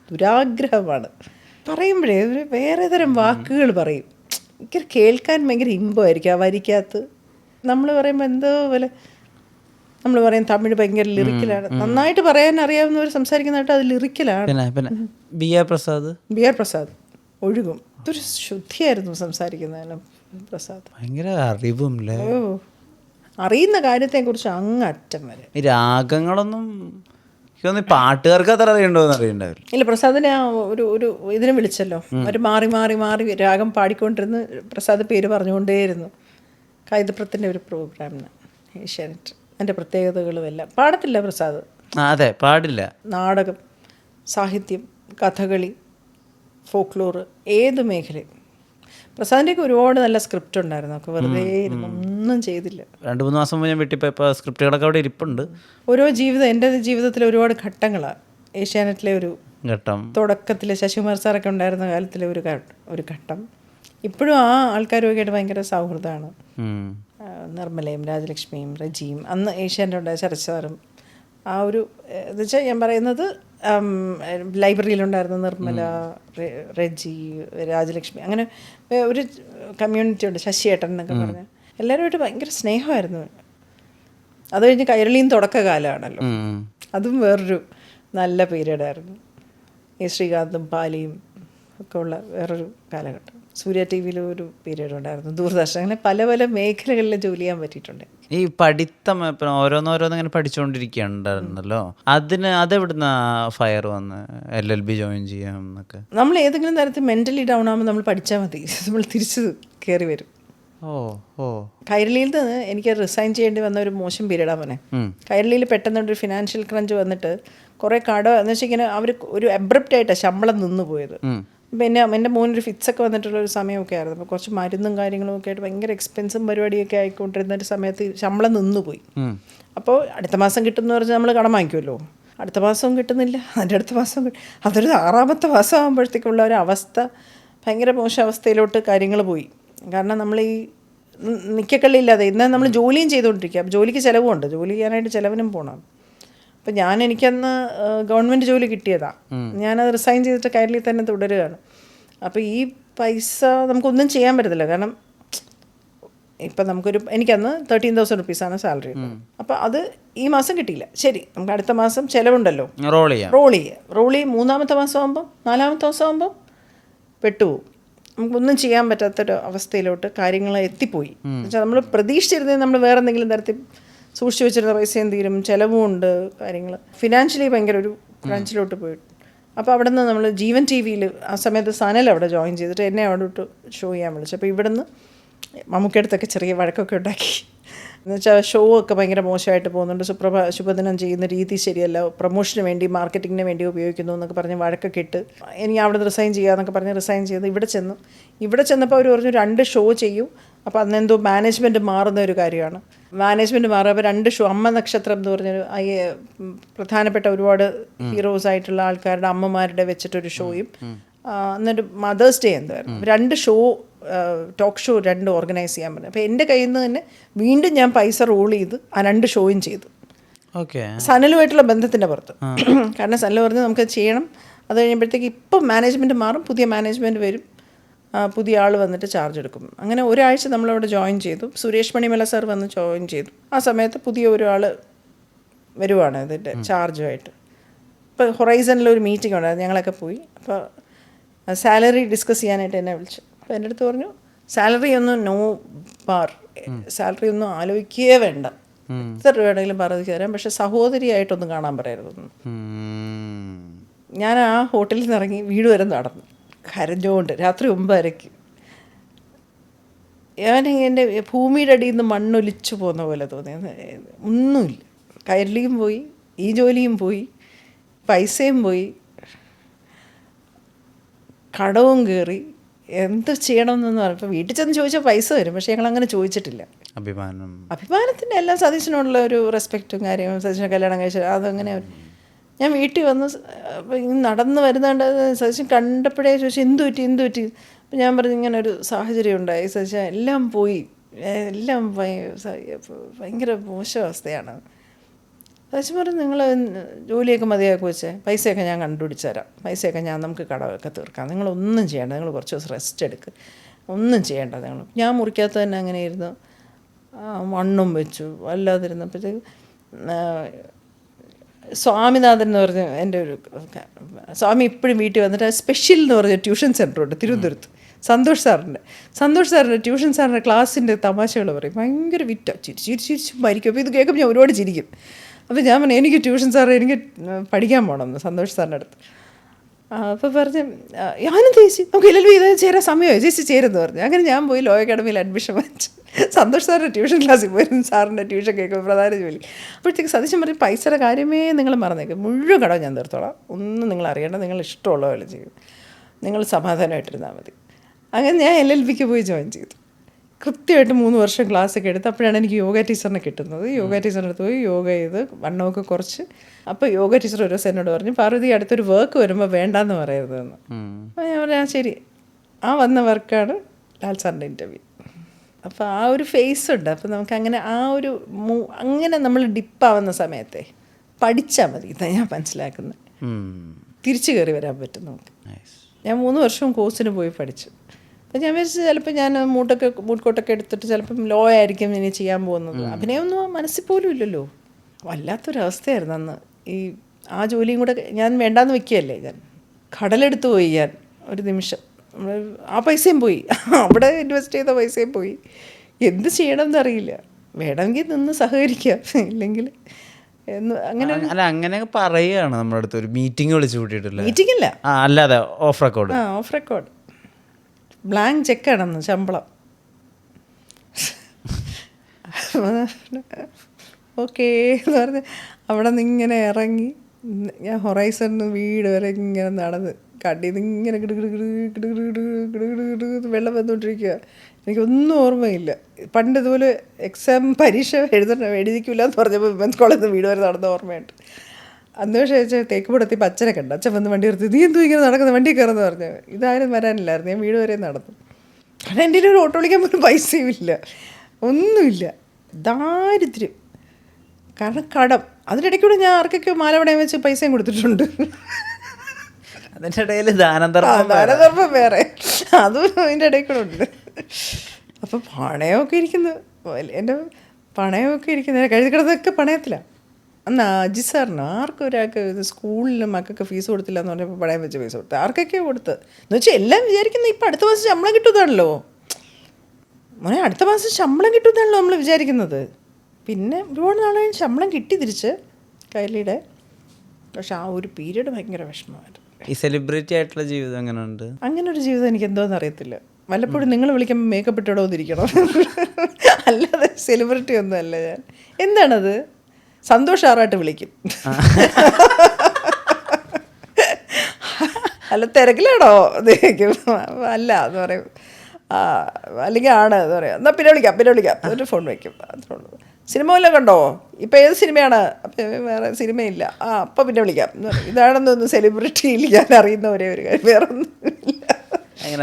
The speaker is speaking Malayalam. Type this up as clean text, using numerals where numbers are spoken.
ദുരാഗ്രഹമാണ്. പറയുമ്പോഴേ ഒരു വേറെ തരം വാക്കുകൾ പറയും. എനിക്ക് കേൾക്കാൻ ഭയങ്കര ഇമ്പമായിരിക്കും ആ വരിക്കകത്ത്. നമ്മൾ പറയുമ്പോൾ എന്തോ പോലെ നമ്മൾ പറയും തമിഴ് ഭയങ്കര ലിറിക്കലാണ്. നന്നായിട്ട് പറയാൻ അറിയാവുന്നവർ സംസാരിക്കുന്നതായിട്ട് അത് ലിറിക്കലാണ്. ബി ആർ പ്രസാദ് ഒഴുകും. ഇതൊരു ശുദ്ധിയായിരുന്നു സംസാരിക്കുന്നതിന് പ്രസാദ്. ഭയങ്കര അറിവും അറിയുന്ന കാര്യത്തെക്കുറിച്ച് അങ്ങറ്റം വരെ. ഈ രാഗങ്ങളൊന്നും പാട്ടുകാർക്ക് അത്ര അറിയണ്ടോന്ന് അറിയണ്ടാവില്ല. ഇല്ല, പ്രസാദിനെ ഒരു ഇതിനെ വിളിച്ചല്ലോ, അവർ മാറി മാറി മാറി രാഗം പാടിക്കൊണ്ടിരുന്ന് പ്രസാദ് പേര് പറഞ്ഞുകൊണ്ടേയിരുന്നു. കൈതപ്രത്തിൻ്റെ ഒരു പ്രോഗ്രാമിന് ഏഷ്യാനെറ്റ്. അതിൻ്റെ പ്രത്യേകതകളും എല്ലാം. പാടത്തില്ല പ്രസാദ്. അതെ, പാടില്ല. നാടകം, സാഹിത്യം, കഥകളി, ഫോക്ലോറ്, ഏത് മേഖലയും. പ്രസാദിൻ്റെയൊക്കെ ഒരുപാട് നല്ല സ്ക്രിപ്റ്റ് ഉണ്ടായിരുന്നു. ഒക്കെ വെറുതെ ഒന്നും ചെയ്തില്ല. 2-3 മാസം മുമ്പ് ഞാൻ വിട്ടിപ്പോൾ സ്ക്രിപ്റ്റുകളൊക്കെ അവിടെ ഇരിപ്പുണ്ട്. എൻ്റെ ജീവിതത്തിൽ ഒരുപാട് ഘട്ടങ്ങളാണ്. ഏഷ്യാനെറ്റിലെ ഒരു ഘട്ടം, തുടക്കത്തിൽ ശശികുമാർ സാറൊക്കെ ഉണ്ടായിരുന്ന കാലത്തിലെ ഒരു ഘട്ടം. ഇപ്പോഴും ആ ആൾക്കാരുമൊക്കെ ആയിട്ട് ഭയങ്കര സൗഹൃദമാണ്. നിർമ്മലയും രാജലക്ഷ്മിയും റജിയും, അന്ന് ഏഷ്യാനെറ്റ് ഉണ്ടായ ശരത് സാറും. ആ ഒരു എന്ന് വെച്ചാൽ ഞാൻ പറയുന്നത് ലൈബ്രറിയിലുണ്ടായിരുന്ന നിർമ്മല, റെജി, രാജലക്ഷ്മി, അങ്ങനെ ഒരു കമ്മ്യൂണിറ്റി ഉണ്ട്. ശശിയേട്ടൻ എന്നൊക്കെ പറഞ്ഞാൽ എല്ലാവരുമായിട്ട് ഭയങ്കര സ്നേഹമായിരുന്നു. അത് കഴിഞ്ഞ് കൈരളിയും തുടക്കകാലമാണല്ലോ, അതും വേറൊരു നല്ല പീരീഡായിരുന്നു. ഈ ശ്രീകാന്തും പാലിയും ഒക്കെ ഉള്ള വേറൊരു കാലഘട്ടം. സൂര്യ ടി വിയിൽ ഒരു പീരീഡ് ഉണ്ടായിരുന്നു, ദൂരദർശൻ. അങ്ങനെ പല പല മേഖലകളിൽ ജോലി ചെയ്യാൻ പറ്റിയിട്ടുണ്ട്. ഈ പഠിത്തം ഇപ്പം ഓരോന്നിങ്ങനെ പഠിച്ചുകൊണ്ടിരിക്കുകയുണ്ടായിരുന്നല്ലോ, അതെവിടുന്ന ഫയർ വന്ന് LLB ജോയിൻ ചെയ്യാം എന്നൊക്കെ? നമ്മൾ ഏതെങ്കിലും തരത്തിൽ മെൻ്റലി ഡൗൺ ആകുമ്പോൾ നമ്മൾ പഠിച്ചാൽ മതി, നമ്മൾ തിരിച്ച് കയറി വരും. കൈരളിയിൽ നിന്ന് എനിക്ക് റിസൈൻ ചെയ്യേണ്ടി വന്ന ഒരു മോശം പീരീഡാണ് മോനെ. കൈരളിയിൽ പെട്ടെന്നൊരു ഫിനാൻഷ്യൽ ക്രഞ്ച് വന്നിട്ട് കുറേ എന്ന് വെച്ചാൽ ഇങ്ങനെ അവർ ഒരു അബ്രപ്റ്റായിട്ടാണ് ശമ്പളം നിന്ന് പോയത്. പിന്നെ എൻ്റെ മോനൊരു ഫിക്സൊക്കെ വന്നിട്ടുള്ളൊരു സമയമൊക്കെ ആയിരുന്നു. അപ്പോൾ കുറച്ച് മരുന്നും കാര്യങ്ങളും ഒക്കെ ആയിട്ട് ഭയങ്കര എക്സ്പെൻസും പരിപാടിയൊക്കെ ആയിക്കൊണ്ടിരുന്ന ഒരു സമയത്ത് ശമ്പളം നിന്നുപോയി. അപ്പോൾ അടുത്ത മാസം കിട്ടുമെന്ന് പറഞ്ഞാൽ നമ്മൾ കടം വാങ്ങിക്കുമല്ലോ. അടുത്ത മാസവും കിട്ടുന്നില്ല, അതിൻ്റെ അടുത്ത മാസം അതൊരു 6ാമത്തെ മാസം ആകുമ്പോഴത്തേക്കുള്ള ഒരു അവസ്ഥ ഭയങ്കര മോശം അവസ്ഥയിലോട്ട് കാര്യങ്ങൾ പോയി. കാരണം നമ്മൾ ഈ നിൽക്കക്കള്ളിയില്ലാതെ ഇന്ന് നമ്മൾ ജോലിയും ചെയ്തുകൊണ്ടിരിക്കുക. ജോലിക്ക് ചിലവുമുണ്ട്, ജോലി ചെയ്യാനായിട്ട് ചിലവിനും പോകണം. അപ്പം എനിക്കന്ന് ഗവൺമെൻറ് ജോലി കിട്ടിയതാണ്. ഞാനത് റിസൈൻ ചെയ്തിട്ട് കൈരളിയിൽ തന്നെ തുടരുകയാണ്. അപ്പോൾ ഈ പൈസ നമുക്കൊന്നും ചെയ്യാൻ പറ്റത്തില്ല. കാരണം ഇപ്പം എനിക്കന്ന് 13,000 റുപ്പീസാണ് സാലറി. അപ്പോൾ അത് ഈ മാസം കിട്ടിയില്ല. ശരി, നമുക്ക് അടുത്ത മാസം ചിലവുണ്ടല്ലോ, റോൾ ചെയ്യുക. 3ാമത്തെ മാസം ആകുമ്പം 4ാമത്തെ മാസം ആകുമ്പം പെട്ടുപോകും. നമുക്കൊന്നും ചെയ്യാൻ പറ്റാത്തൊരു അവസ്ഥയിലോട്ട് കാര്യങ്ങൾ എത്തിപ്പോയി. എന്നുവെച്ചാൽ നമ്മൾ പ്രതീക്ഷിച്ചിരുന്നത് നമ്മൾ വേറെ എന്തെങ്കിലും തരത്തിൽ സൂക്ഷിച്ച് വെച്ചിരുന്ന പൈസയും തീരും, ചിലവും ഉണ്ട്, കാര്യങ്ങൾ ഫിനാൻഷ്യലി ഭയങ്കര ഒരു ക്രഞ്ചിലോട്ട് പോയിട്ട്. അപ്പോൾ അവിടെ നിന്ന് നമ്മൾ ജീവൻ ടി വിയിൽ ആ സമയത്ത് സനൽ അവിടെ ജോയിൻ ചെയ്തിട്ട് എന്നെ അവിടെ ഇട്ട് ഷോ ചെയ്യാൻ വിളിച്ചു. അപ്പോൾ ഇവിടെ നിന്ന് മമ്മൂക്കടുത്തൊക്കെ ചെറിയ വഴക്കൊക്കെ ഉണ്ടാക്കി. എന്നുവെച്ചാൽ ഷോ ഒക്കെ ഭയങ്കര മോശമായിട്ട് പോകുന്നുണ്ട്, ശുഭദിനം ചെയ്യുന്ന രീതി ശരിയല്ല, പ്രൊമോഷന് വേണ്ടി മാർക്കറ്റിങ്ങിന് വേണ്ടി ഉപയോഗിക്കുന്നു എന്നൊക്കെ പറഞ്ഞ് വഴക്കൊക്കെ ഇട്ട് എനിക്ക് അവിടെ റിസൈൻ ചെയ്യാമെന്നൊക്കെ പറഞ്ഞ് റിസൈൻ ചെയ്ത് ഇവിടെ ചെന്നപ്പോൾ അവർ പറഞ്ഞു 2 ഷോ ചെയ്യൂ. അപ്പോൾ അന്നെന്തോ മാനേജ്മെൻറ്റ് മാറുന്ന ഒരു കാര്യമാണ്. മാനേജ്മെൻറ്റ് മാറുമ്പോൾ 2 ഷോ, അമ്മ നക്ഷത്രം എന്ന് പറഞ്ഞൊരു പ്രധാനപ്പെട്ട ഒരുപാട് ഹീറോസായിട്ടുള്ള ആൾക്കാരുടെ അമ്മമാരുടെ വെച്ചിട്ടൊരു ഷോയും എന്നിട്ട് മദേഴ്സ് ഡേ എന്തായിരുന്നു 2 ഷോ, ടോക്ക് ഷോ 2 ഓർഗനൈസ് ചെയ്യാൻ പറഞ്ഞു. അപ്പോൾ എൻ്റെ കയ്യിൽ നിന്ന് തന്നെ വീണ്ടും ഞാൻ പൈസ റോൾ ചെയ്ത് ആ 2 ഷോയും ചെയ്തു. സനലുമായിട്ടുള്ള ബന്ധത്തിൻ്റെ പുറത്ത്. കാരണം സനൽ പറഞ്ഞ് നമുക്കത് ചെയ്യണം. അത് കഴിയുമ്പോഴത്തേക്ക് ഇപ്പം മാനേജ്മെൻറ്റ് മാറും, പുതിയ മാനേജ്മെൻറ്റ് വരും, പുതിയ ആൾ വന്നിട്ട് ചാർജ് എടുക്കും. അങ്ങനെ ഒരാഴ്ച നമ്മളവിടെ ജോയിൻ ചെയ്തു. സുരേഷ് മണിമല സാർ വന്ന് ജോയിൻ ചെയ്തു. ആ സമയത്ത് പുതിയ ഒരാൾ വരുവാണ് ഇതിൻ്റെ ചാർജുമായിട്ട്. ഇപ്പോൾ ഹൊറൈസണിലൊരു മീറ്റിംഗ് ഉണ്ടായിരുന്നു, ഞങ്ങളൊക്കെ പോയി. അപ്പോൾ സാലറി ഡിസ്കസ് ചെയ്യാനായിട്ട് എന്നെ വിളിച്ചു. അപ്പോൾ എൻ്റെ അടുത്ത് പറഞ്ഞു, സാലറി ഒന്നും നോ ബാർ, സാലറി ഒന്നും ആലോചിക്കുകയേ വേണ്ട, എത്ര രൂപ വേണമെങ്കിലും പറഞ്ഞു തരാം, പക്ഷെ സഹോദരിയായിട്ടൊന്നും കാണാൻ പറയരുതെന്ന്. ഞാൻ ആ ഹോട്ടലിൽ നിന്ന് ഇറങ്ങി വീട് വരെ നടന്നു, കരഞ്ഞുകൊണ്ട്, രാത്രി 9:30. ഞാൻ എൻ്റെ ഭൂമിയുടെ അടിയിൽ നിന്ന് മണ്ണൊലിച്ചു പോകുന്ന പോലെ തോന്നി. ഒന്നുമില്ല, കൈരളിയും പോയി, ഈ ജോലിയും പോയി, പൈസയും പോയി, കടവും കയറി, എന്ത് ചെയ്യണമെന്നൊന്നും പറഞ്ഞു. ഇപ്പോൾ വീട്ടിൽ ചെന്ന് ചോദിച്ചാൽ പൈസ വരും, പക്ഷേ ഞങ്ങളങ്ങനെ ചോദിച്ചിട്ടില്ല. അഭിമാനത്തിൻ്റെ എല്ലാം സതീശനോടുള്ള ഒരു റെസ്പെക്റ്റും കാര്യവും, സതീശനെ കല്യാണം കഴിച്ചാൽ അതങ്ങനെ. ഞാൻ വീട്ടിൽ വന്ന് നടന്ന് വരുന്നുണ്ട്, സതീശൻ കണ്ടപ്പോഴേ ചോദിച്ചു എന്ത് പറ്റി. അപ്പം ഞാൻ പറഞ്ഞു ഇങ്ങനെ ഒരു സാഹചര്യം ഉണ്ടായി സതീശൻ, എല്ലാം പോയി, എല്ലാം ഭയങ്കര മോശം അവസ്ഥയാണ്. സച്ചിൻ പറഞ്ഞു നിങ്ങൾ ജോലിയൊക്കെ മതിയാക്കി വെച്ചേ, പൈസയൊക്കെ ഞാൻ കണ്ടുപിടിച്ച് തരാം, പൈസയൊക്കെ നമുക്ക് കടമൊക്കെ തീർക്കാം, നിങ്ങളൊന്നും ചെയ്യേണ്ട, നിങ്ങൾ കുറച്ച് ദിവസം റെസ്റ്റ് എടുക്കുക, ഒന്നും ചെയ്യേണ്ട നിങ്ങൾ. ഞാൻ മുറിക്കകത്ത് തന്നെ അങ്ങനെ ഇരുന്നു മണ്ണും വെച്ചു അല്ലാതിരുന്നപ്പോഴത്തേക്ക് സ്വാമിനാഥൻ എന്ന് പറഞ്ഞ എൻ്റെ ഒരു സ്വാമി ഇപ്പോഴും വീട്ടിൽ വന്നിട്ട് സ്പെഷ്യൽ എന്ന് പറഞ്ഞ ട്യൂഷൻ സെൻ്ററുണ്ട് തിരുവനന്തപുരത്ത്, സന്തോഷ് സാറിൻ്റെ ട്യൂഷൻ സാറിൻ്റെ ക്ലാസ്സിൻ്റെ തമാശകൾ പറയും, ഭയങ്കര വിറ്റ ചിരിച്ച് മരിക്കും. അപ്പോൾ ഇത് കേൾക്കുമ്പോൾ ഞാൻ ഒരുപാട് ചിരിക്കും. അപ്പോൾ ഞാൻ പറഞ്ഞു എനിക്ക് ട്യൂഷൻ സാറ് എനിക്ക് പഠിക്കാൻ പോകണമെന്ന് സന്തോഷ് സാറിൻ്റെ അടുത്ത്. അപ്പോൾ പറഞ്ഞ് ഞാനും ചേച്ചി നമുക്ക് LLB ഇത് ചേരാൻ സമയമായി, ചേച്ചി ചേരുമെന്ന് പറഞ്ഞു. അങ്ങനെ ഞാൻ പോയി ലോ അക്കാഡമിയിൽ അഡ്മിഷൻ വാങ്ങിച്ചു. സന്തോഷ് സാറിൻ്റെ ട്യൂഷൻ ക്ലാസ്സിൽ പോയിരുന്നു, സാറിൻ്റെ ട്യൂഷൻ കേൾക്കുമ്പോൾ പ്രധാന ജോലി. അപ്പോഴത്തേക്ക് സതീശൻ പറയും പൈസയുടെ കാര്യമേ നിങ്ങൾ മറന്നേക്കും, മുഴുവൻ കടം ഞാൻ തീർത്തോളാം, ഒന്നും നിങ്ങൾ അറിയേണ്ട, നിങ്ങൾ ഇഷ്ടമുള്ള പോലെ ചെയ്യും, നിങ്ങൾ സമാധാനമായിട്ടിരുന്നാൽ മതി. അങ്ങനെ ഞാൻ LLBക്ക് പോയി ജോയിൻ ചെയ്തു. കൃത്യമായിട്ട് 3 വർഷം ക്ലാസ്സൊക്കെ എടുത്ത് അപ്പോഴാണ് എനിക്ക് യോഗ ടീച്ചറിനെ കിട്ടുന്നത്. യോഗ ടീച്ചറിൻ്റെ അടുത്ത് പോയി യോഗ ചെയ്ത് വണ്ണമൊക്കെ കുറച്ച്. അപ്പോൾ യോഗ ടീച്ചർ ഒരു ദിവസം എന്നോട് പറഞ്ഞു പാർവതി അടുത്തൊരു വർക്ക് വരുമ്പോൾ വേണ്ടാന്ന് പറയരുതെന്ന്. അപ്പോൾ ഞാൻ പറഞ്ഞു ശരി. ആ വന്ന വർക്കാണ് ലാൽ സാറിൻ്റെ ഇൻ്റർവ്യൂ. അപ്പോൾ ആ ഒരു ഫേസ് ഉണ്ട്. അപ്പോൾ നമുക്ക് അങ്ങനെ ആ ഒരു അങ്ങനെ നമ്മൾ ഡിപ്പാവുന്ന സമയത്തെ പഠിച്ചാൽ മതി എന്നാണ് ഞാൻ മനസ്സിലാക്കുന്നത്. തിരിച്ചു കയറി വരാൻ പറ്റും നമുക്ക്. ഞാൻ 3 വർഷവും കോഴ്സിന് പോയി പഠിച്ചു. അപ്പം ഞാൻ വിചാരിച്ചു ചിലപ്പോൾ ഞാൻ മൂട്ട്കോട്ടൊക്കെ എടുത്തിട്ട് ചിലപ്പം ലോ ആയിരിക്കും ഇനി ചെയ്യാൻ പോകുന്നത്. അഭിനയമൊന്നും മനസ്സിൽ പോലും ഇല്ലല്ലോ. വല്ലാത്തൊരവസ്ഥയായിരുന്നു അന്ന്. ആ ജോലിയും കൂടെ ഞാൻ വേണ്ടാന്ന് വെക്കുകയല്ലേ. ഞാൻ കടലെടുത്ത് പോയി. ഞാൻ ഒരു നിമിഷം ആ പൈസയും പോയി, അവിടെ ഇൻവെസ്റ്റ് ചെയ്ത പൈസയും പോയി. എന്ത് ചെയ്യണമെന്ന് അറിയില്ല. വേണമെങ്കിൽ നിന്ന് സഹകരിക്കാം, ഇല്ലെങ്കിൽ അങ്ങനെ അങ്ങനെ പറയുകയാണ് നമ്മുടെ അടുത്ത് ഒരു മീറ്റിംഗ് വിളിച്ചു കൂട്ടിയിട്ടില്ല. മീറ്റിംഗ് ഇല്ല, അല്ലാതെ off record. Off record blank ചെക്കാണെന്ന് ശമ്പളം. ഓക്കേ എന്ന് പറഞ്ഞ് അവിടെ നിന്ന് ഇങ്ങനെ ഇറങ്ങി ഞാൻ ഹൊറൈസണിന് വീട് വരെ ഇങ്ങനെ നടന്ന് കണ്ടിയിൽ നിന്ന് ഇങ്ങനെ വെള്ളം വന്നുകൊണ്ടിരിക്കുക. എനിക്കൊന്നും ഓർമ്മയില്ല. പണ്ട് ഇതുപോലെ എക്സാം പരീക്ഷ എഴുതിക്കില്ല എന്ന് പറഞ്ഞപ്പോൾ വിമൻസ് കോളേജിൽ നിന്ന് വീട് വരെ നടന്ന ഓർമ്മയുണ്ട്. അന്ന് പക്ഷേ ചോദിച്ചാൽ തേക്കുപടത്തി അച്ഛനെ കണ്ട. അച്ഛൻ വന്ന് വണ്ടി നിർത്തി, നീ എന്തോ ഇങ്ങനെ നടക്കുന്നത്, വണ്ടി കയറുമെന്ന് പറഞ്ഞു. ഇതാരും വരാനില്ലായിരുന്നു, ഞാൻ വീട് വരെ നടന്നു. കാരണം എൻ്റെ ഒരു ഓട്ടോ വിളിക്കാൻ പോലും പൈസയും ഇല്ല, ഒന്നുമില്ല, ദാരിദ്ര്യം. കാരണം കടം. അതിനിടയ്ക്കൂടെ ഞാൻ ആർക്കൊക്കെ മാലവടയം വെച്ച് പൈസയും കൊടുത്തിട്ടുണ്ട്. അതിൻ്റെ ഇടയിൽ ദാനധർമ്മം വേറെ, അതും അതിൻ്റെ ഇടയിൽ കൂടെ ഉണ്ട്. അപ്പോൾ പണയമൊക്കെ ഇരിക്കുന്നു, എൻ്റെ പണയമൊക്കെ ഇരിക്കുന്നത് കഴുതി കിടന്നതൊക്കെ പണയത്തിലാണ്. അന്ന് അജി സാറിന് ആർക്കും ഒരാൾക്ക് സ്കൂളിലും മക്കൾക്ക് ഫീസ് കൊടുത്തില്ല എന്ന് പറഞ്ഞപ്പോൾ പണയം വെച്ച് പൈസ കൊടുത്ത്. ആർക്കൊക്കെയോ കൊടുത്ത് എന്ന് വെച്ചാൽ എല്ലാം വിചാരിക്കുന്നത് ഇപ്പം അടുത്ത മാസം ശമ്പളം കിട്ടുന്നതാണല്ലോ മോനെ, അടുത്ത മാസം ശമ്പളം കിട്ടുന്നതാണല്ലോ നമ്മൾ വിചാരിക്കുന്നത്. പിന്നെ ഒരുപാട് നാളെ ശമ്പളം കിട്ടി തിരിച്ച് കൈലിയുടെ. പക്ഷെ ആ ഒരു പീരീഡ് ഭയങ്കര വിഷമമായിരുന്നു. ഈ സെലിബ്രിറ്റി ആയിട്ടുള്ള ജീവിതം എങ്ങനെ ഉണ്ട്? അങ്ങനെ ഒരു ജീവിതം എനിക്ക് എന്തോന്ന് അറിയത്തില്ല. വല്ലപ്പോഴും നിങ്ങൾ വിളിക്കുമ്പോൾ മേക്കപ്പ് ഇട്ടോന്നിരിക്കണം, അല്ലാതെ സെലിബ്രിറ്റി ഒന്നും അല്ല ഞാൻ. എന്താണത്? സന്തോഷാറായിട്ട് വിളിക്കും. അല്ല തിരക്കിലാണോ ചോദിക്കും. അല്ല എന്ന് പറയും, അല്ലെങ്കിൽ ആണ് എന്ന് പറയാം. എന്നാൽ പിന്നെ വിളിക്കാം ഒരു ഫോൺ വയ്ക്കും, അത്രേ ഉള്ളൂ. സിനിമ വല്ലതും കണ്ടോ? ഇപ്പം ഏത് സിനിമയാണ്? അപ്പം വേറെ സിനിമയില്ല. അപ്പം പിന്നെ വിളിക്കാം എന്ന് പറയും. ഇതാണെന്നൊന്ന് സെലിബ്രിറ്റിയിൽ ഞാൻ അറിയുന്ന ഒരേ ഒരു കാര്യം, വേറെ ഒന്നും